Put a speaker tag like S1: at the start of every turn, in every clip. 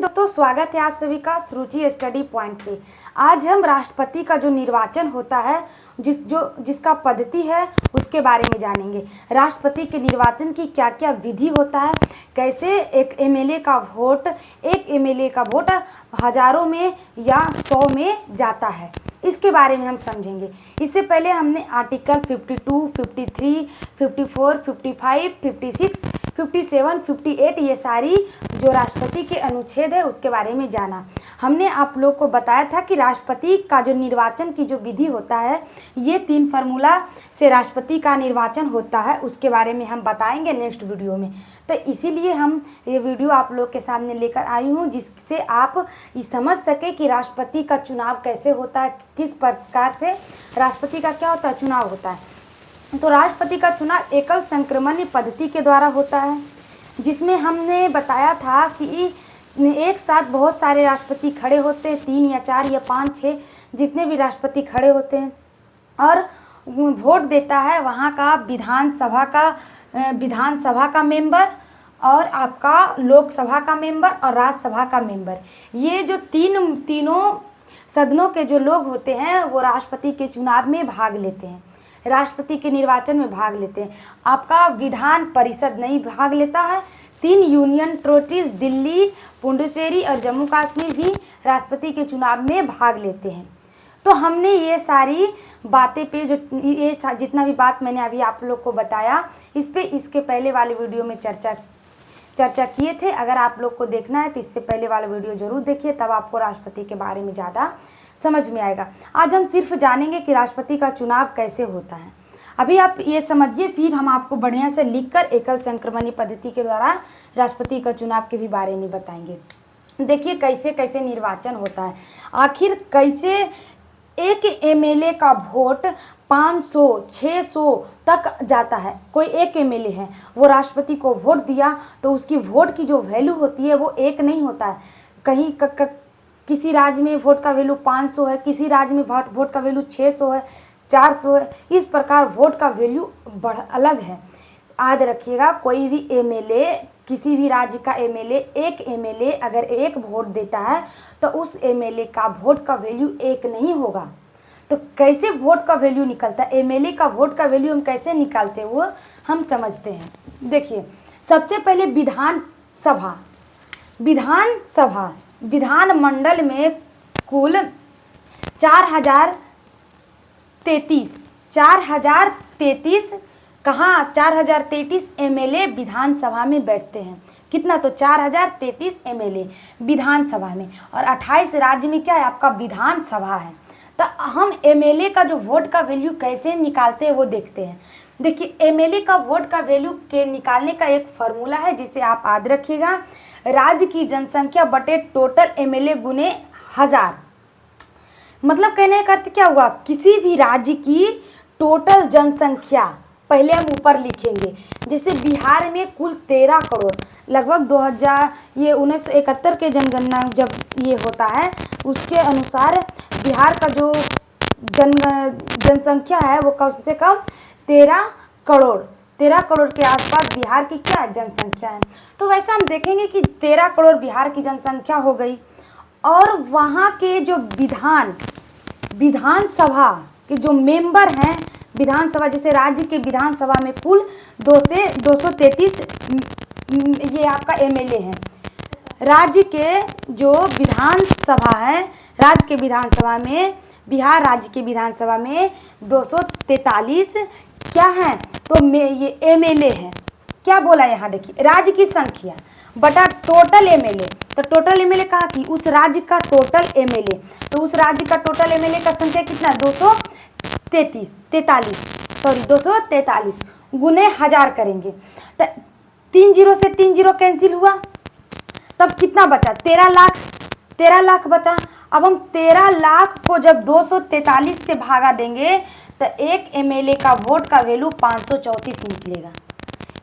S1: दोस्तों, स्वागत है आप सभी का सुरुचि स्टडी पॉइंट पे। आज हम राष्ट्रपति का जो निर्वाचन होता है, जिसका पद्धति है उसके बारे में जानेंगे। राष्ट्रपति के निर्वाचन की क्या क्या विधि होता है, कैसे एक एमएलए का वोट हजारों में या 100 में जाता है, इसके बारे में हम समझेंगे। इससे पहले हमने आर्टिकल 52, 53, 54, 55, 56, 57, 58 ये सारी जो राष्ट्रपति के अनुच्छेद है उसके बारे में जाना। हमने आप लोग को बताया था कि राष्ट्रपति का जो निर्वाचन की जो विधि होता है, ये 3 फार्मूला से राष्ट्रपति का निर्वाचन होता है, उसके बारे में हम बताएंगे नेक्स्ट वीडियो में। तो इसीलिए हम ये वीडियो आप लोग के सामने लेकर आई हूँ, जिससे आप ये समझ सके कि राष्ट्रपति का चुनाव कैसे होता है, किस प्रकार से राष्ट्रपति का क्या होता है, चुनाव होता है। तो राष्ट्रपति का चुनाव एकल संक्रमण पद्धति के द्वारा होता है, जिसमें हमने बताया था कि एक साथ बहुत सारे राष्ट्रपति खड़े होते हैं, 3 या 4 या 5, 6 जितने भी राष्ट्रपति खड़े होते हैं, और वोट देता है वहाँ का विधानसभा का मेंबर और आपका लोकसभा का मेंबर और राज्यसभा का मेंबर। ये जो तीनों सदनों के जो लोग होते हैं वो राष्ट्रपति के चुनाव में भाग लेते हैं, राष्ट्रपति के निर्वाचन में भाग लेते हैं। आपका विधान परिषद नहीं भाग लेता है। 3 यूनियन टेरिटरीज दिल्ली, पुडुचेरी और जम्मू कश्मीर भी राष्ट्रपति के चुनाव में भाग लेते हैं। तो हमने ये सारी बातें पे जितना भी बात मैंने अभी आप लोग को बताया, इस पे इसके पहले वाले वीडियो में चर्चा किए थे। अगर आप लोग को देखना है तो इससे पहले वाला वीडियो ज़रूर देखिए, तब आपको राष्ट्रपति के बारे में ज़्यादा समझ में आएगा। आज हम सिर्फ जानेंगे कि राष्ट्रपति का चुनाव कैसे होता है। अभी आप ये समझिए, फिर हम आपको बढ़िया से लिखकर एकल संक्रमणीय पद्धति के द्वारा राष्ट्रपति का चुनाव के भी बारे में बताएंगे। देखिए कैसे कैसे निर्वाचन होता है, आखिर कैसे एक एमएलए का वोट 500, 600 तक जाता है। कोई एक एमएलए है, वो राष्ट्रपति को वोट दिया तो उसकी वोट की जो वैल्यू होती है वो एक नहीं होता है। कहीं किसी राज्य में वोट का वैल्यू 500 है, किसी राज्य में वोट का वैल्यू 600 है, 400 है। इस प्रकार वोट का वैल्यू अलग है। याद रखिएगा, कोई भी एमएलए, किसी भी राज्य का एक एमएलए अगर एक वोट देता है तो उस एमएलए का वोट का वैल्यू एक नहीं होगा। तो कैसे वोट का वैल्यू निकलता है, एमएलए का वोट का वैल्यू हम कैसे निकालते हैं वो हम समझते हैं। देखिए, सबसे पहले विधानमंडल में कुल 4033 कहाँ 4033 एमएलए विधानसभा में बैठते हैं। कितना? तो 4033 एमएलए विधानसभा में, और 28 राज्य में क्या है, आपका विधानसभा है। तो हम एमएलए का जो वोट का वैल्यू कैसे निकालते हैं वो देखते हैं। देखिए, एमएलए का वोट का वैल्यू के निकालने का एक फार्मूला है, जिसे आप याद रखिएगा। राज्य की जनसंख्या बटे टोटल एमएलए गुने 1000। मतलब कहने का अर्थ क्या हुआ, किसी भी राज्य की टोटल जनसंख्या पहले हम ऊपर लिखेंगे। जैसे बिहार में कुल 13 करोड़, लगभग 1971 के जनगणना जब ये होता है उसके अनुसार बिहार का जो जनसंख्या है वो कम से कम 13 करोड़ के आसपास बिहार की क्या जनसंख्या है। तो वैसा हम देखेंगे कि 13 करोड़ बिहार की जनसंख्या हो गई, और वहाँ के जो विधानसभा के जो मेंबर हैं, विधानसभा जैसे राज्य के विधानसभा में कुल 2 से 233 ये आपका एमएलए हैं। राज्य के जो विधानसभा है, राज्य के विधानसभा में, बिहार राज्य के विधानसभा में 243 क्या है, तो ये एमएलए हैं। क्या बोला यहाँ, देखिए, राज्य की संख्या बटा टोटल एमएलए। तो टोटल एमएलए कहा कि उस राज्य का टोटल एमएलए, तो उस राज्य का टोटल एमएलए का संख्या कितना, 243 गुने 1000 करेंगे। तो 3 0 से 3 0 कैंसिल हुआ, तब कितना बचा, 13 लाख बचा। अब हम 13 लाख को जब 243 से भागा देंगे तो एक एमएलए का वोट का वैल्यू 534 निकलेगा।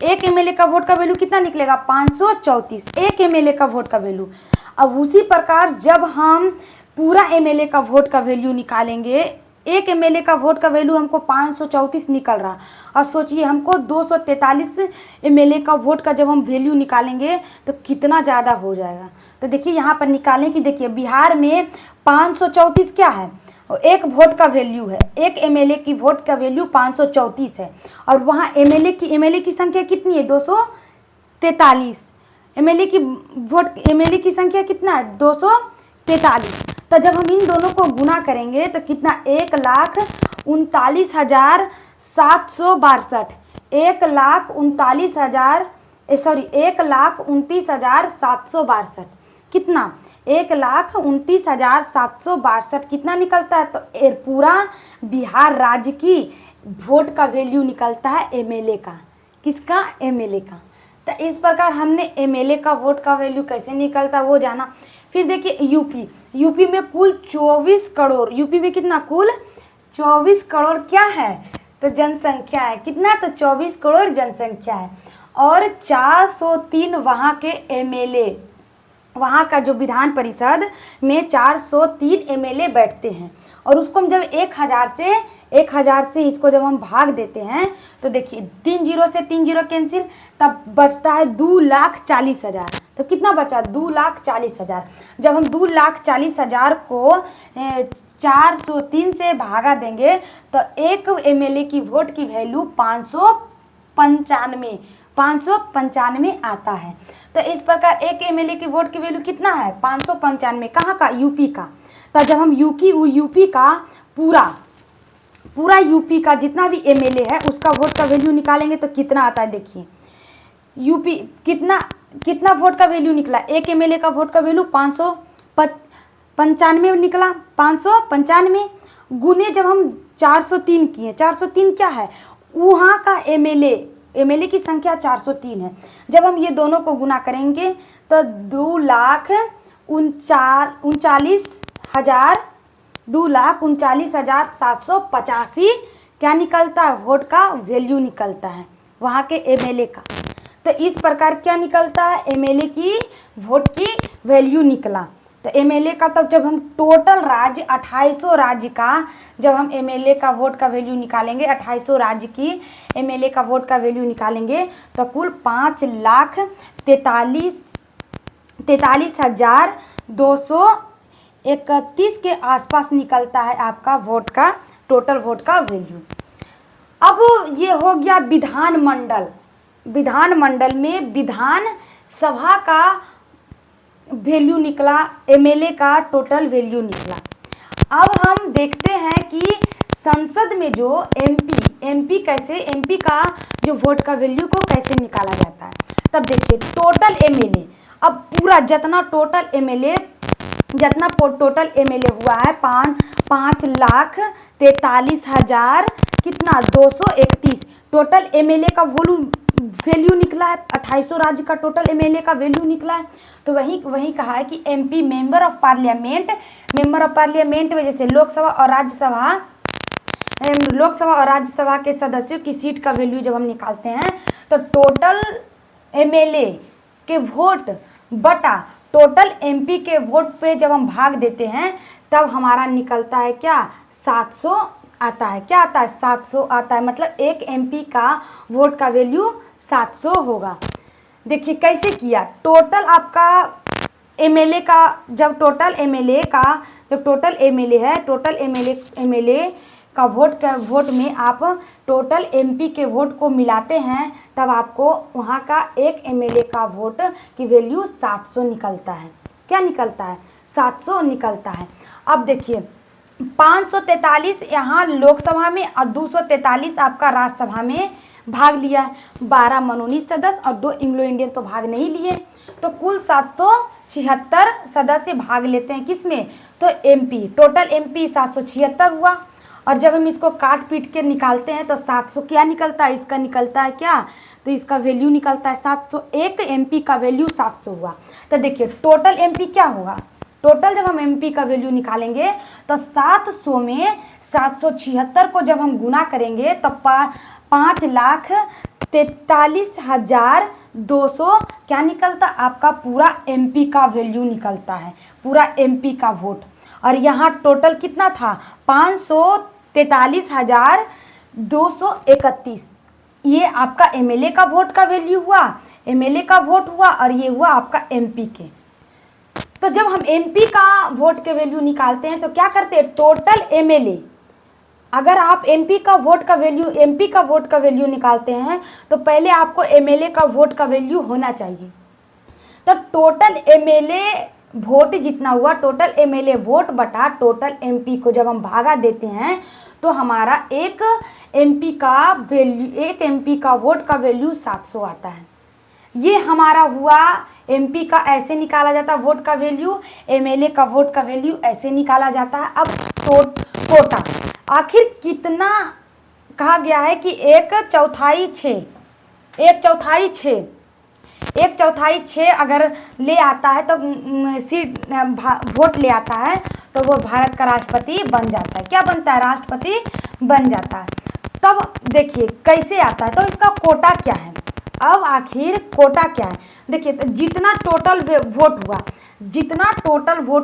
S1: एक एमएलए का वोट का वैल्यू कितना निकलेगा, 534, एक एमएलए का वोट का वैल्यू। अब उसी प्रकार जब हम पूरा एमएलए का वोट का वैल्यू निकालेंगे, एक एमएलए का वोट का वैल्यू हमको 534 निकल रहा, और सोचिए हमको 243 एमएलए का वोट का जब हम वैल्यू निकालेंगे तो कितना ज़्यादा हो जाएगा। तो देखिए यहाँ पर निकालें कि देखिए बिहार में 534 क्या है, एक वोट का वैल्यू है, एक एमएलए की वोट का वैल्यू 534 है। और वहाँ एमएलए की संख्या कितनी है, 243। एमएलए की संख्या कितना है, 243। तो जब हम इन दोनों को गुना करेंगे तो कितना, 1,39,762, 1,29,762 कितना, 1,29,762 कितना निकलता है। तो पूरा बिहार राज्य की वोट का वैल्यू निकलता है एमएलए का, किसका, एमएलए का। तो इस प्रकार हमने एमएलए का वोट का वैल्यू कैसे निकलता वो जाना। फिर देखिए यूपी में कुल 24 करोड़, यूपी में कितना, कुल 24 करोड़ क्या है, तो जनसंख्या है, कितना, तो 24 करोड़ जनसंख्या है। और 403 वहाँ के एमएलए, वहाँ का जो विधान परिषद में 403 एमएलए बैठते हैं। और उसको हम जब 1000 से इसको जब हम भाग देते हैं तो देखिए 3 0 से 3 0 कैंसिल, तब बचता है 2,40,000। तो कितना बचा, 2,40,000। जब हम 2,40,000 को 403 से भागा देंगे तो एक एमएलए की वोट की वैल्यू 595 आता है। तो इस प्रकार एक एमएलए की वोट की वैल्यू कितना है, 595। कहाँ का, यूपी का। तो जब हम यूपी का पूरा यूपी का जितना भी एमएलए है उसका वोट का वैल्यू निकालेंगे तो कितना आता है। देखिए यूपी कितना वोट का वैल्यू निकला, एक एमएलए का वोट का वैल्यू 595 निकला। 595 गुने जब हम 403 किए, 403 क्या है, वहाँ का एमएलए की संख्या 403 है। जब हम ये दोनों को गुना करेंगे तो 2,39,785 क्या निकलता है, वोट का वैल्यू निकलता है वहाँ के एमएलए का। तो इस प्रकार क्या निकलता है, एमएलए की वोट की वैल्यू निकला। तो एमएलए का तब जब हम टोटल राज्य 2800 राज्य का जब हम एमएलए का वोट का वैल्यू निकालेंगे, 2800 राज्य की एमएलए का वोट का वैल्यू निकालेंगे तो कुल 5,43,231 के आसपास निकलता है आपका वोट का टोटल वोट का वैल्यू। अब ये हो गया विधानमंडल में विधान सभा का वैल्यू निकला, एमएलए का टोटल वैल्यू निकला। अब हम देखते हैं कि संसद में जो एमपी का जो वोट का वैल्यू को कैसे निकाला जाता है। तब देखिए टोटल एमएलए, अब पूरा जितना टोटल एमएलए हुआ है 5,43,000 कितना 231 टोटल एमएलए का वैल्यू निकला है। 2800 राज्य का टोटल एमएलए का वैल्यू निकला है। तो वही कहा है कि एमपी मेंबर ऑफ पार्लियामेंट में जैसे लोकसभा और राज्यसभा के सदस्यों की सीट का वैल्यू जब हम निकालते हैं तो टोटल एमएलए के वोट बटा टोटल एमपी के वोट पे जब हम भाग देते हैं तब हमारा निकलता है क्या, 700 आता है। क्या आता है, 700 आता है। मतलब एक एमपी का वोट का वैल्यू 700 होगा। देखिए कैसे किया, टोटल आपका एमएलए का जब टोटल एमएलए का वोट में आप टोटल एमपी के वोट को मिलाते हैं तब आपको वहाँ का एक एमएलए का वोट की वैल्यू 700 निकलता है। क्या निकलता है, 700 निकलता है। अब देखिए 543 यहाँ लोकसभा में और 243 आपका राज्यसभा में भाग लिया है। 12 मनोनीत सदस्य और 2 एंग्लो इंडियन तो भाग नहीं लिए, तो कुल 776 सदस्य भाग लेते हैं किसमें, तो एमपी। टोटल एमपी 776 हुआ। और जब हम इसको काट पीट के निकालते हैं तो 700 क्या निकलता है, इसका निकलता है क्या, तो इसका वैल्यू निकलता है 700। एक एमपी का वैल्यू 700 हुआ। तो देखिए टोटल एमपी क्या होगा, टोटल जब हम एमपी का वैल्यू निकालेंगे तो 700 में 776 को जब हम गुना करेंगे तो 5,43,200 क्या निकलता, आपका पूरा एमपी का वैल्यू निकलता है, पूरा एमपी का वोट। और यहाँ टोटल कितना था, 543,231। ये आपका एमएलए का वोट का वैल्यू हुआ, एमएलए का वोट हुआ, और ये हुआ आपका एमपी के। तो जब हम एमपी का वोट के वैल्यू निकालते हैं तो क्या करते हैं, टोटल एमएलए। अगर आप एमपी का वोट का वैल्यू निकालते हैं तो पहले आपको एमएलए का वोट का वैल्यू होना चाहिए। तो टोटल एमएलए वोट जितना हुआ, टोटल एमएलए वोट बटा टोटल एमपी को जब हम भागा देते हैं तो हमारा एक एमपी का वोट का वैल्यू 700 आता है। ये हमारा हुआ एमपी का, ऐसे निकाला जाता है वोट का वैल्यू। एमएलए का वोट का वैल्यू ऐसे निकाला जाता है। अब कोटा आखिर कितना कहा गया है कि 1/4 अगर ले आता है तो वोट ले आता है तो वो भारत का राष्ट्रपति बन जाता है। क्या बनता है, राष्ट्रपति बन जाता है। तब देखिए कैसे आता है, तो इसका कोटा क्या है। अब आखिर कोटा क्या है, देखिए तो जितना टोटल वोट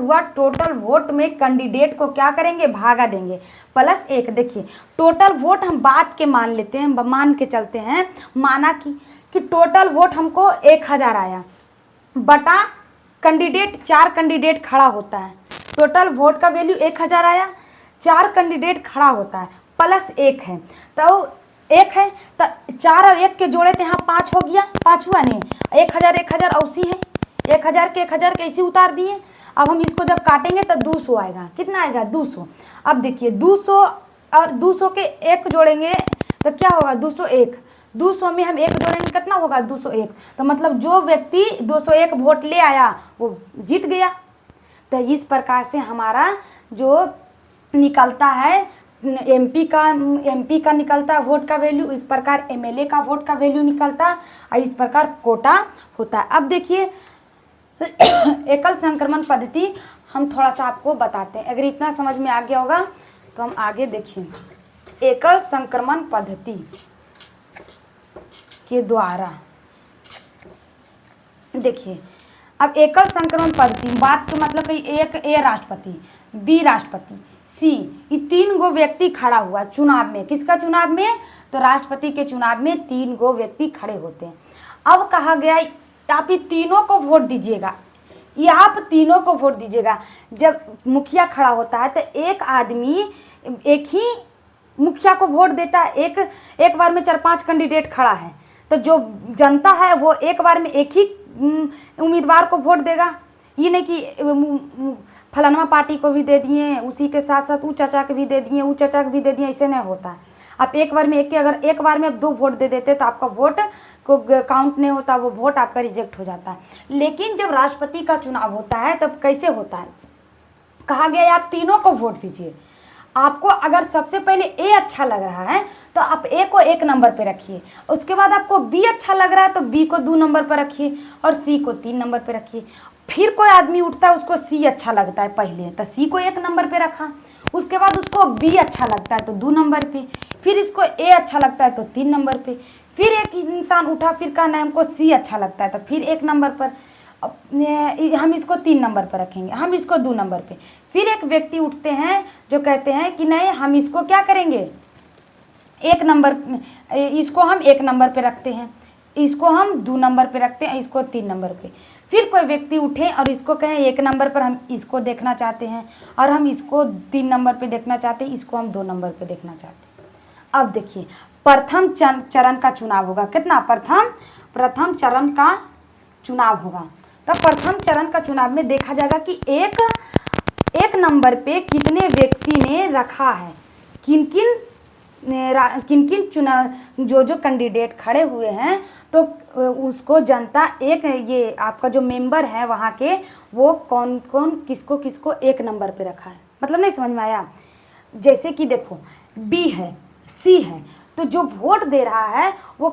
S1: हुआ, टोटल वोट में कैंडिडेट को क्या करेंगे, भागा देंगे +1। देखिए टोटल वोट हम बात के मान लेते हैं, मान के चलते हैं, माना कि टोटल वोट हमको 1000 आया बटा कैंडिडेट, 4 कैंडिडेट खड़ा होता है। टोटल वोट का वैल्यू 1000 आया, 4 कैंडिडेट खड़ा होता है, +1 है। तो 1 है तो 4 और 1 के जोड़े थे, यहाँ 5 हो गया, 5 हुआ नहीं, 1000 औसी है, 1000 के कैसे उतार दिए। अब हम इसको जब काटेंगे तो 200 आएगा। कितना आएगा, 200। अब देखिए 200 और 200 के 1 जोड़ेंगे तो क्या होगा, 201। 200 में हम 1 जोड़ेंगे कितना होगा, 201। तो मतलब जो व्यक्ति 201 वोट ले आया वो जीत गया। तो इस प्रकार से हमारा जो निकलता है एमपी का निकलता है वोट का वैल्यू, इस प्रकार एमएलए का वोट का वैल्यू निकलता है और इस प्रकार कोटा होता है। अब देखिए एकल संक्रमण पद्धति हम थोड़ा सा आपको बताते हैं, अगर इतना समझ में आ गया होगा तो हम आगे देखिए। एकल संक्रमण पद्धति के द्वारा देखिए, अब एकल संक्रमण पद्धति बात का मतलब कि एक राष्ट्रपति, बी राष्ट्रपति, सी, ये 3 गो व्यक्ति खड़ा हुआ चुनाव में। किसका चुनाव में, तो राष्ट्रपति के चुनाव में 3 गो व्यक्ति खड़े होते हैं। अब कहा गया आप ये तीनों को वोट दीजिएगा, ये आप तीनों को वोट दीजिएगा। जब मुखिया खड़ा होता है तो एक आदमी एक ही मुखिया को वोट देता है। एक बार में 4-5 कैंडिडेट खड़ा है तो जो जनता है वो एक बार में एक ही उम्मीदवार को वोट देगा। ये नहीं कि फलाना पार्टी को भी दे दिए, उसी के साथ साथ ऊ चाचा के भी दे दिए, ऊ चाचा के भी दे दिए, ऐसे नहीं होता है। आप एक बार में अगर एक बार में आप 2 वोट दे देते तो आपका वोट को काउंट नहीं होता, वो वोट आपका रिजेक्ट हो जाता है। लेकिन जब राष्ट्रपति का चुनाव होता है तब कैसे होता है, कहा गया है आप तीनों को वोट दीजिए। आपको अगर सबसे पहले ए अच्छा लग रहा है तो आप ए को 1 नंबर पे रखिए, उसके बाद आपको बी अच्छा लग रहा है तो बी को 2 नंबर पर रखिए और सी को 3 नंबर पे रखिए। फिर कोई आदमी उठता है उसको सी अच्छा लगता है पहले, तो सी को 1 नंबर पे रखा, उसके बाद उसको बी अच्छा लगता है तो 2 नंबर पे, फिर इसको ए अच्छा लगता है तो 3 नंबर पे, फिर एक इंसान उठा फिर कहा नहीं हमको सी अच्छा लगता है तो फिर 1 नंबर पर, हम इसको 3 नंबर पर रखेंगे, हम इसको 2 नंबर पे। फिर एक व्यक्ति उठते हैं जो कहते हैं कि नहीं हम इसको क्या करेंगे 1 नंबर, इसको हम 1 नंबर पे रखते हैं, इसको हम 2 नंबर पे रखते हैं, इसको 3 नंबर पे। फिर कोई व्यक्ति उठे और इसको कहें 1 नंबर पर हम इसको देखना चाहते हैं और हम इसको 3 नंबर पे देखना चाहते हैं, इसको हम 2 नंबर पे देखना चाहते हैं। अब देखिए प्रथम चरण का चुनाव होगा, कितना, प्रथम चरण का चुनाव होगा। तो प्रथम चरण का चुनाव में देखा जाएगा कि एक नंबर पे कितने व्यक्ति ने रखा है, किन किन चुनाव जो कैंडिडेट खड़े हुए हैं, तो उसको जनता ये आपका जो मेंबर है वहाँ के वो कौन किसको 1 नंबर पे रखा है। मतलब नहीं समझ में आया। जैसे कि देखो बी है, सी है, तो जो वोट दे रहा है वो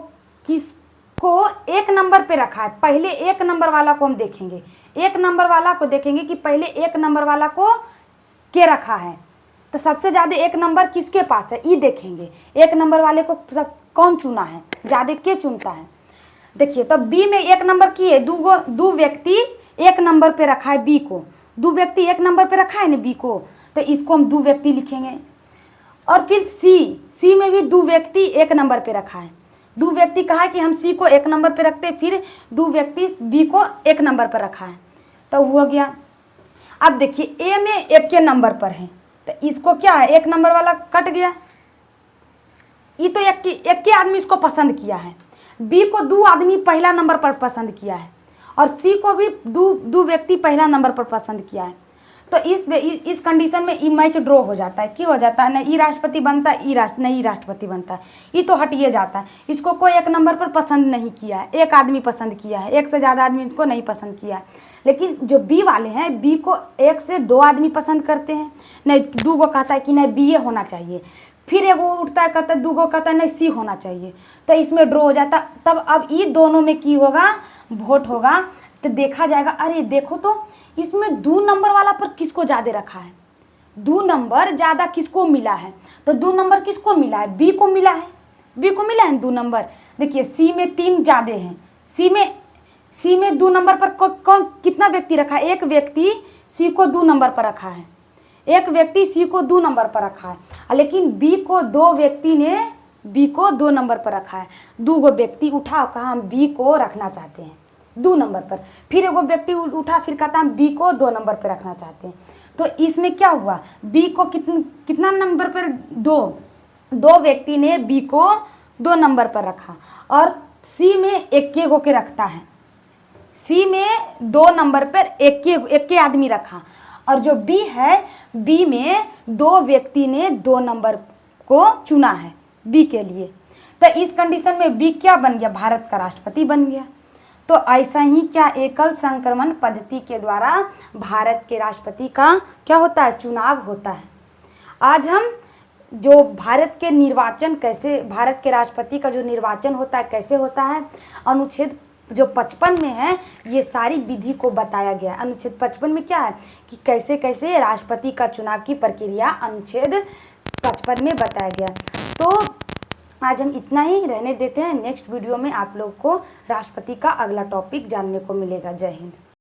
S1: किसको 1 नंबर पे रखा है। पहले 1 नंबर वाला को हम देखेंगे, 1 नंबर वाला को देखेंगे कि पहले 1 नंबर वाला को के रखा है, तो सबसे ज़्यादा 1 नंबर किसके पास है ये देखेंगे। 1 नंबर वाले को कौन चुना है, ज़्यादा के चुनता है। देखिए तो बी में 1 नंबर की है, 2 व्यक्ति 1 नंबर पे रखा है बी को, 2 व्यक्ति 1 नंबर पे रखा है ना बी को, तो इसको हम 2 व्यक्ति लिखेंगे। और फिर सी में भी 2 व्यक्ति 1 नंबर पे रखा है, 2 व्यक्ति कहा कि हम सी को 1 नंबर पे रखते हैं, फिर 2 व्यक्ति बी को 1 नंबर पर रखा है, तो हो गया अब देखिए ए में एक के नंबर पर है, तो इसको क्या है, एक नंबर वाला कट गया, ये तो एक के आदमी इसको पसंद किया है। बी को दो आदमी पहला नंबर पर पसंद किया है, और सी को भी दो व्यक्ति पहला नंबर पर पसंद किया है। तो इस कंडीशन में ये मैच ड्रॉ हो जाता है। क्यों हो जाता है, नहीं राष्ट्रपति बनता है, नहीं राष्ट्रपति बनता है, ये तो हटिए जाता है। इसको कोई एक नंबर पर पसंद नहीं किया है, एक आदमी पसंद किया है, एक से ज़्यादा आदमी इसको नहीं पसंद किया है। लेकिन जो बी वाले हैं, बी को एक से दो आदमी पसंद करते हैं, नहीं दो को कहता है कि नहीं बी ए होना चाहिए, फिर एगो उठता है कहता है, दो को कहता है नहीं सी होना चाहिए, तो इसमें ड्रॉ हो जाता। तब अब ये दोनों में की होगा, वोट होगा, तो देखा जाएगा अरे देखो तो इसमें दो नंबर वाला पर किसको ज़्यादा रखा है, दो नंबर ज़्यादा किसको मिला है, तो दो नंबर किसको मिला है, बी को मिला है, बी को मिला है दो नंबर। देखिए सी में तीन ज़्यादा हैं, सी में दो नंबर पर कौन कितना व्यक्ति रखा है, एक व्यक्ति सी को दो नंबर पर रखा है, एक व्यक्ति सी को दो नंबर पर रखा है, लेकिन बी को दो व्यक्ति ने बी को दो नंबर पर रखा है। दो गो व्यक्ति उठा कहा हम बी को रखना चाहते हैं दो नंबर पर, फिर एगो व्यक्ति उठा फिर कहता हम बी को दो नंबर पर रखना चाहते हैं। तो इसमें क्या हुआ, बी को कितना नंबर पर, दो व्यक्ति ने बी को दो नंबर पर रखा, और सी में एक गो के रखता है, सी में दो नंबर पर एक के आदमी रखा, और जो बी है, बी में दो व्यक्ति ने दो नंबर को चुना है बी के लिए। तो इस कंडीशन में बी क्या बन गया, भारत का राष्ट्रपति बन गया। तो ऐसा ही क्या एकल संक्रमण पद्धति के द्वारा भारत के राष्ट्रपति का क्या होता है, चुनाव होता है। आज हम जो भारत के निर्वाचन कैसे, भारत के राष्ट्रपति का जो निर्वाचन होता है कैसे होता है, अनुच्छेद जो 55 में है ये सारी विधि को बताया गया है। अनुच्छेद 55 में क्या है कि कैसे कैसे राष्ट्रपति का चुनाव की प्रक्रिया अनुच्छेद 55 में बताया गया। तो आज हम इतना ही रहने देते हैं, नेक्स्ट वीडियो में आप लोग को राष्ट्रपति का अगला टॉपिक जानने को मिलेगा। जय हिंद।